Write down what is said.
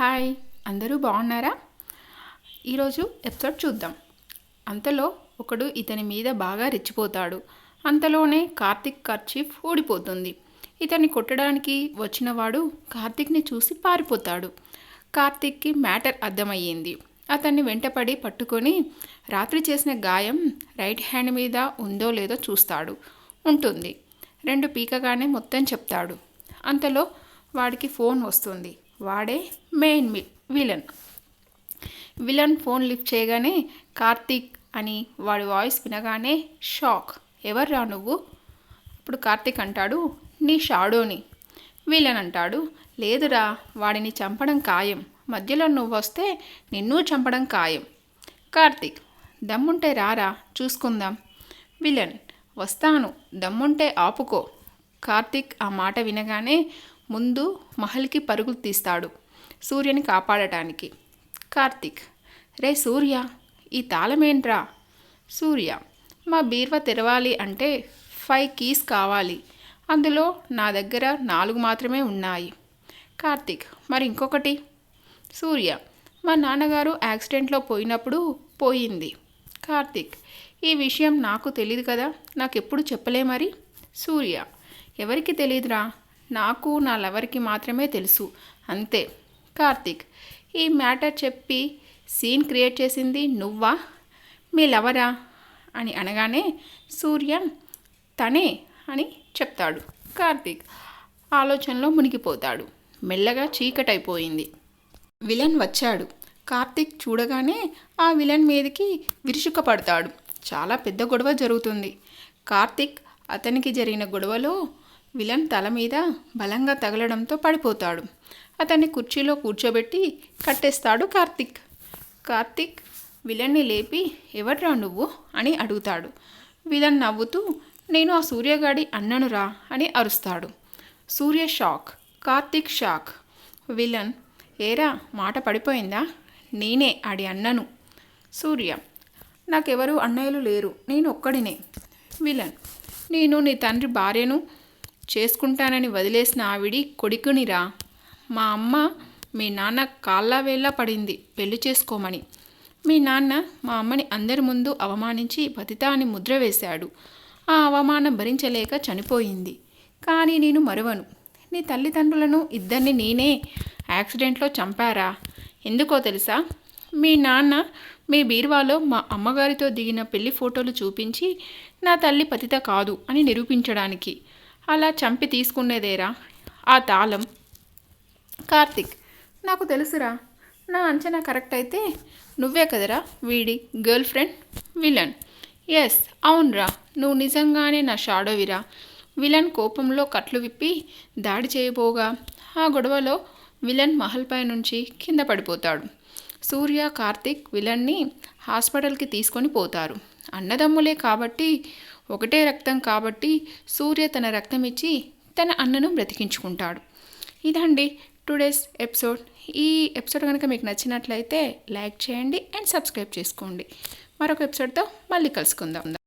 Hi, అందరూ బాగున్నారా? ఈరోజు ఎపిసోడ్ చూద్దాం. అంతలో ఒకడు ఇతని మీద బాగా రెచ్చిపోతాడు. అంతలోనే కార్తిక్ కర్చీఫ్ ఊడిపోతుంది. ఇతన్ని కొట్టడానికి వచ్చినవాడు కార్తిక్ని చూసి పారిపోతాడు. కార్తిక్కి మ్యాటర్ అర్థమయ్యింది. అతన్ని వెంటపడి పట్టుకొని రాత్రి చేసిన గాయం రైట్ హ్యాండ్ మీద ఉందో లేదో చూస్తాడు. ఉంటుంది. 2 పీకగానే మొత్తం చెప్తాడు. అంతలో వాడికి ఫోన్ వస్తుంది. వాడే మెయిన్ విలన్ ఫోన్ లిఫ్ట్ చేయగానే కార్తిక్ అని వాడి వాయిస్ వినగానే షాక్. ఎవర్రా నువ్వు? ఇప్పుడు కార్తిక్ అంటాడు, నీ షాడోని. విలన్ అంటాడు, లేదురా, వాడిని చంపడం ఖాయం. మధ్యలో నువ్వు వస్తే నిన్ను చంపడం ఖాయం. కార్తిక్, దమ్ముంటే రారా చూసుకుందాం. విలన్, వస్తాను, దమ్ముంటే ఆపుకో. కార్తిక్ ఆ మాట వినగానే ముందు మహల్కి పరుగులు తీస్తాడు సూర్యని కాపాడటానికి. కార్తిక్, రే సూర్య, ఈ తాళమేంట్రా? సూర్య, మా బీర్వా తెరవాలి అంటే 5 కీస్ కావాలి. అందులో నా దగ్గర 4 మాత్రమే ఉన్నాయి. కార్తిక్, మరి ఇంకొకటి? సూర్య, మా నాన్నగారు యాక్సిడెంట్లో పోయినప్పుడు పోయింది. కార్తిక్, ఈ విషయం నాకు తెలియదు కదా, నాకెప్పుడు చెప్పలే మరి. సూర్య, ఎవరికి తెలియదురా, నాకు నా లవర్కి మాత్రమే తెలుసు, అంతే. కార్తిక్, ఈ మ్యాటర్ చెప్పి సీన్ క్రియేట్ చేసింది నువ్వా, మీ లవరా అని అనగానే సూర్య తనే అని చెప్తాడు. కార్తిక్ ఆలోచనలో మునిగిపోతాడు. మెల్లగా చీకటైపోయింది. విలన్ వచ్చాడు. కార్తిక్ చూడగానే ఆ విలన్ మీదకి విరుచుకుపడతాడు. చాలా పెద్ద గొడవ జరుగుతుంది. కార్తిక్ అతనికి జరిగిన గొడవలో విలన్ తల మీద బలంగా తగలడంతో పడిపోతాడు. అతన్ని కుర్చీలో కూర్చోబెట్టి కట్టేస్తాడు కార్తిక్. కార్తిక్ విలన్ని లేపి, ఎవర్రా నువ్వు అని అడుగుతాడు. విలన్ నవ్వుతూ, నేను ఆ సూర్యగాడి అన్ననురా అని అరుస్తాడు. సూర్య షాక్, కార్తిక్ షాక్. విలన్, ఏరా మాట పడిపోయిందా? నేనే ఆడి అన్నను. సూర్య, నాకెవరు అన్నయ్యలు లేరు, నేను ఒక్కడినే. విలన్, నేను నీ తండ్రి భార్యను చేసుకుంటానని వదిలేసిన ఆవిడి కొడుకునిరా. మా అమ్మ మీ నాన్న కాళ్ళ వేళ్ళ పడింది పెళ్లి చేసుకోమని. మీ నాన్న మా అమ్మని అందరి ముందు అవమానించి పతిత అని ముద్ర వేశాడు. ఆ అవమానం భరించలేక చనిపోయింది. కానీ నేను మరువను. నీ తల్లిదండ్రులను ఇద్దరిని నేనే యాక్సిడెంట్లో చంపారా? ఎందుకో తెలుసా? మీ నాన్న మీ బీర్వాలో మా అమ్మగారితో దిగిన పెళ్లి ఫోటోలు చూపించి నా తల్లి పతిత కాదు అని నిరూపించడానికి. అలా చంపి తీసుకునేదేరా ఆ తాళం. కార్తిక్, నాకు తెలుసురా, నా అంచనా కరెక్ట్ అయితే నువ్వే కదరా వీడి గర్ల్ ఫ్రెండ్. విలన్, ఎస్ అవునరా, నువ్వు నిజంగానే నా షాడోవిరా. విలన్ కోపంలో కట్లు విప్పి దాడి చేయబోగా ఆ గొడవలో విలన్ మహల్పై నుంచి కింద పడిపోతాడు. సూర్య, కార్తిక్ విలన్ని హాస్పిటల్కి తీసుకొని పోతారు. అన్నదమ్ములే కాబట్టి, ఒకటే రక్తం కాబట్టి సూర్య తన రక్తం ఇచ్చి తన అన్నను బ్రతికించుకుంటాడు. ఇదండి టుడేస్ ఎపిసోడ్. ఈ ఎపిసోడ్ కనుక మీకు నచ్చినట్లయితే లైక్ చేయండి అండ్ సబ్స్క్రైబ్ చేసుకోండి. మరొక ఎపిసోడ్తో మళ్ళీ కలుసుకుందాం.